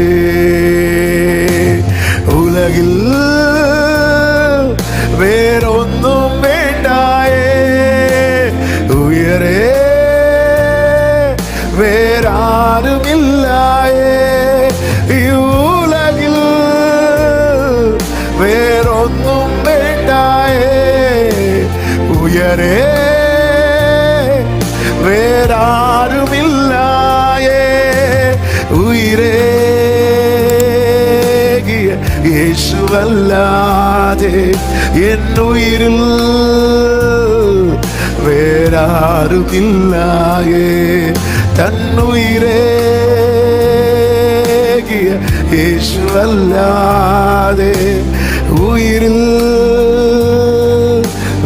ഉലകിൽ വേറൊന്നും വേണ്ടായേ, ഉയരേ വേറാരുമില്ലായേ, ഈ ഉലകിൽ വേറൊന്നും വേണ്ടായേ, ഉയരേ വേറാരുമില്ലായേ, ഉയിരേകിയ യേശുവല്ലാതെ എന്നുയിരിൽ വേറാരുമില്ലായേ, തന്നുയിരേകിയ യേശുവല്ലാതെ ഉയിരിൽ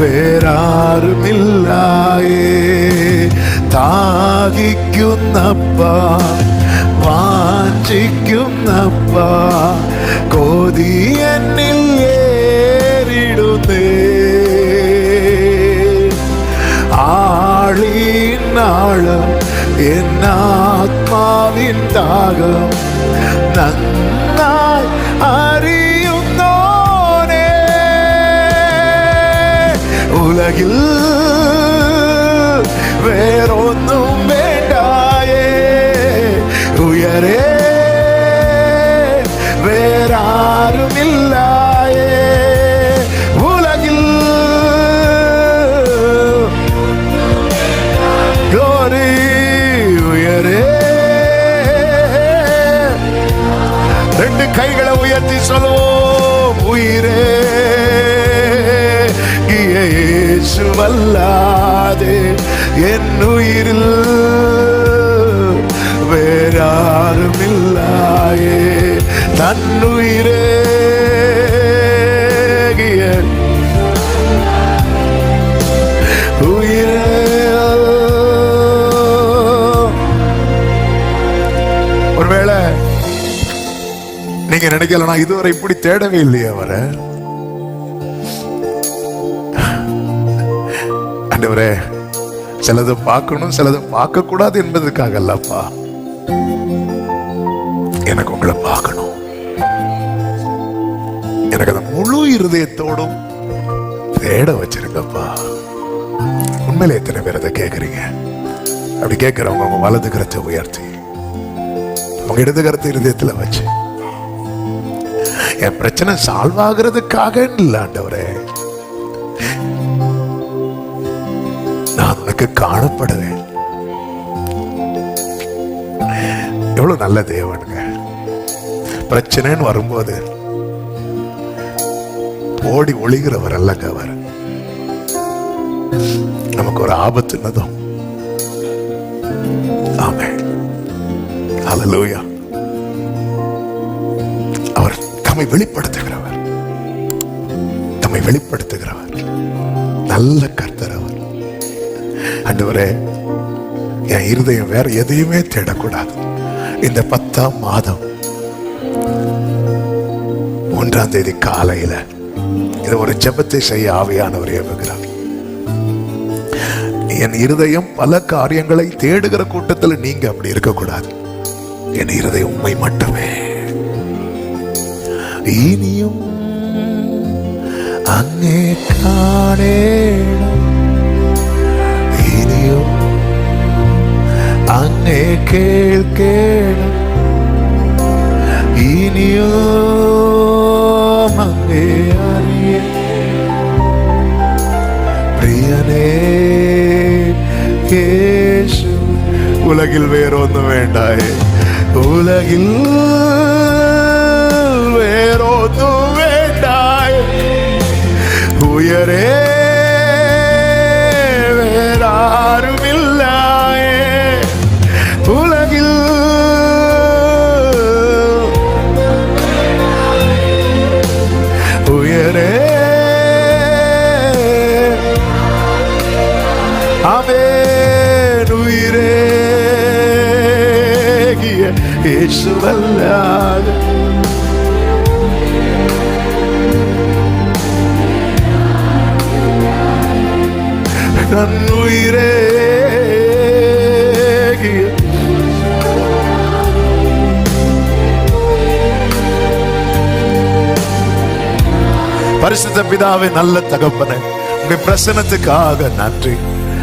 വേറാരുമില്ലായേ. ദാഹിക്കുന്നപ്പ, വാഞ്ചിക്കുന്നപ്പ, കൊതി എന്നിൽ ഏറിടുന്നേ, ആളിനാളം എന്നാത്മാവിൻ ദാഹം നന്നായി അറിയുന്നോനേ. ഉലകിൽ വേറൊന്നും വേണ്ടായേ, ഉയരേ വേറാരുമില്ലായേ, ഉലകിൽ ഗ്ലോറി ഉയരേ. ரெண்டு கைகளை உயர்த்தி சொல்லுவோம், உயிரே இயேசுவல்லாதே என் உயிரில் வேறாருமில்லாயே, தன்னுயிரே உயிரே. ஒருவேளை நீங்க நினைக்கல, நான் இதுவரை இப்படி தேடவே இல்லையா அவரை. ஆண்டவரே, சிலதை பார்க்கணும், சிலதை பார்க்க கூடாது என்பதற்காக அல்லப்பா, எனக்கு உங்களை பார்க்கணும். எனக்கு அந்த முழு இருதயத்தோடும் தேட வச்சிருக்கப்பா. உண்மையில எத்தனை பேர் அதை கேட்கறீங்க? அப்படி கேட்கிறவங்க உங்க வலது கரத்தை உயர்த்தி, உங்க இடது கரத்தை இருதயத்துல வச்சு, என் பிரச்சனை சால்வ் ஆகிறதுக்காக இல்ல ஆண்டவரே, நான் உனக்கு காணப்படுவேன். எவ்வளவு நல்ல தேவனுங்க. பிரச்சனைன்னு வரும்போது ஓடி ஒளிகிறவர் அல்லங்க அவர். நமக்கு ஒரு ஆபத்துனதும் ஆமென், ஹல்லேலூயா. அவர் தம்மை வெளிப்படுத்துகிறவர், தம்மை வெளிப்படுத்துகிறவர் நல்ல கர்த்தர் அவர். ஆண்டவரே, என் இருதயம் வேற எதையுமே தேடக்கூடாது. இந்த 10ஆம் மாதம் 1ஆம் தேதி காலையில இது ஒரு ஜெபத்தை செய்ய ஆவியானவர் ஏவுகிறார். என் இருதயம் பல காரியங்களை தேடுகிற கூட்டத்தில் நீங்க அப்படி இருக்கக்கூடாது. என் இருதயம் உண்மை மட்டுமே. இனியும் അങ്ങേ കാണേണം, ഇനിയും അങ്ങേ കേൾക്കണം, ഇനിയും അങ്ങേ അറിയണം. പ്രിയനേ യേശു, உலகில் வேறொന്നും வேண்டாயே, உலகில் ஒன்றும் வேண்டாய் உயரே வேறாருமில்லாயே உலகில் உயரே ஆமென் உயிரேகிய இயேசுவல்லாத நன் உயிரேகிய பரிசுத்த பிதாவே, நல்ல தகப்பனே, உங்க பிரசன்னத்துக்காக நன்றி.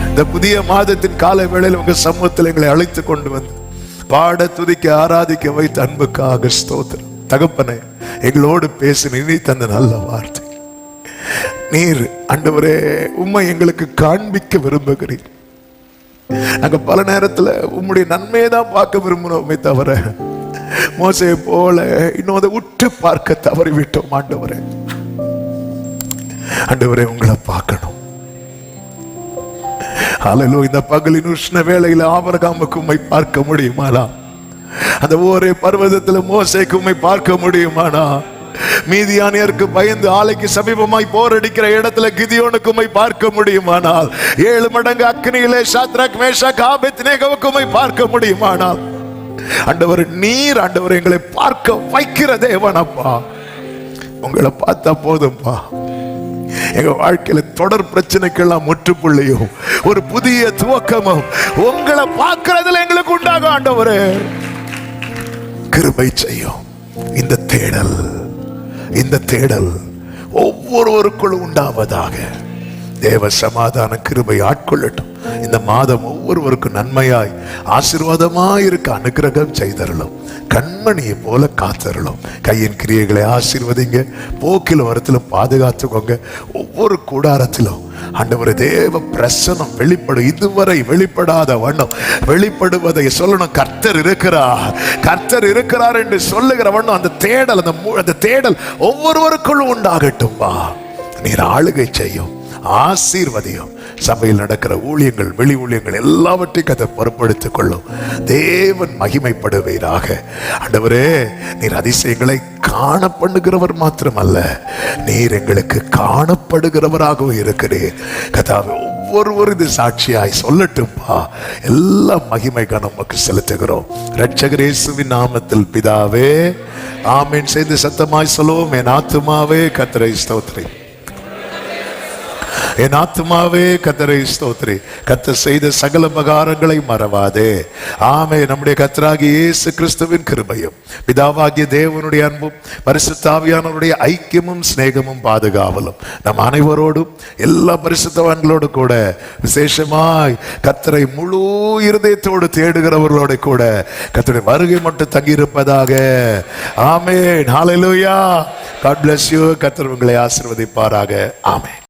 இந்த புதிய மாதத்தின் கால வேளையில் உங்க சமூகத்தில் எங்களை அழைத்து கொண்டு வந்து பாட துதிக்க ஆராதிக்க வைத்த அன்புக்காக ஸ்தோத்திரம். தகப்பனே, எங்களோடு பேசி நீ தந்த நல்ல வார்த்தை. நீர் ஆண்டவரே உம்மை எங்களுக்கு காண்பிக்க விரும்புகிறீர். நாங்க பல நேரத்துல உம்முடைய நன்மையை தான் பார்க்க விரும்பினோமே தவிர மோசையை போல இன்னும் அதை உற்று பார்க்க தவறிவிட்டோம். ஆண்டவரே ஆண்டவரே உங்களை பார்க்கணும். ஹல்லேலூயா. இந்த பகலின் உஷ்ண வேளையில ஆபிரகாமுக்கு உம்மை பார்க்க முடியுமானா? அந்த ஒரே பர்வதத்துல மோசேக்கு உம்மை பார்க்க முடியுமானா? மீதியானியருக்கு பயந்து ஆலைக்கு சமீபமாய் போரடிக்கிற இடத்துல கிதியோனுக்கு உம்மை பார்க்க முடியுமானால், 7 மடங்கு அக்னியிலே சாத்ராக் மேஷாக் ஆபேத்நேகோவுக்கு உம்மை பார்க்க முடியுமானால், ஆண்டவர் நீர் ஆண்டவர் எங்களை பார்க்க வைக்கிற தேவனப்பா. உங்களை பார்த்தா போதும்பா. எங்க வாழ்க்கையில தொடர் பிரச்சனைக்கெல்லாம் முற்றுப்புள்ளியும் ஒரு புதிய துவக்கமும் உங்களை பார்க்கிறதுல எங்களுக்கு உண்டாகும். ஆண்டவரே கிருபை செய்யும். இந்த தேடல் ஒவ்வொருவருக்குள்ளும் உண்டாவதாக. தேவ சமாதான கிருபை ஆட்கொள்ளட்டும். இந்த மாதம் ஒவ்வொருவருக்கும் நன்மையாய் ஆசீர்வாதமாய் இருக்க அனுக்கிரகம் செய்தருளும். கண்மணியை போல காத்தருளும். கையின் கிரியைகளை ஆசீர்வதிங்க. போக்கிலும் வரத்திலும் பாதுகாத்துக்கோங்க. ஒவ்வொரு கூடாரத்திலும் ஆண்டவரே தேவ பிரசன்னம் வெளிப்படும். இதுவரை வெளிப்படாத வண்ணம் வெளிப்படுவதை சொல்லணும். கர்த்தர் இருக்கிறார் என்று சொல்லுகிற வண்ணம் அந்த தேடல் ஒவ்வொருவருக்குள்ளும் உண்டாகட்டும்பா. நீர் ஆளுகை செய்யும், ஆசீர்வதியும். சபையில் நடக்கிற ஊழியங்கள், வெளி ஊழியங்கள் எல்லாவற்றையும் அதை பொறுப்படுத்திக் கொள்ளும். தேவன் மகிமைப்படுவீராக. ஆண்டவரே நீர் அதிசயங்களை காண பண்ணுகிறவர் மாத்திரமல்ல, நீர் எங்களுக்கு காணப்படுகிறவராகவும் இருக்கிறீர். கர்த்தாவே ஒவ்வொருவரும் இது சாட்சியாய் சொல்லட்டும்பா. எல்லா மகிமை கனமுக்கு செலுத்துகிறோம் இரட்சகர் இயேசுவின் நாமத்தில் பிதாவே, ஆமென். செய்து சத்தமாய் சொல்லுவோம். என் ஆத்துமாவே கர்த்தரை ஸ்தோத்திரி, என் ஆத்துமாவே கர்த்தரை ஸ்தோத்திரி. கர்த்தர் செய்த சகல உபகாரங்களை மறவாதே. ஆமென். நம்முடைய கர்த்தராகிய இயேசு கிறிஸ்துவின் கிருபையும் பிதாவாகிய தேவனுடைய அன்பும் பரிசுத்த ஆவியானவருடைய ஐக்கியமும் சிநேகமும் பாதுகாவலும் நம் அனைவரோடும் எல்லா பரிசுத்தவான்களோடு கூட, விசேஷமாய் கர்த்தரை முழு இருதயத்தோடு தேடுகிறவர்களோடு கூட கர்த்தருடைய வருகை மட்டும் தங்கியிருப்பதாக. ஆமென். ஹல்லேலூயா. God bless you. கர்த்தர் உங்களை ஆசீர்வதிப்பாராக. ஆமென்.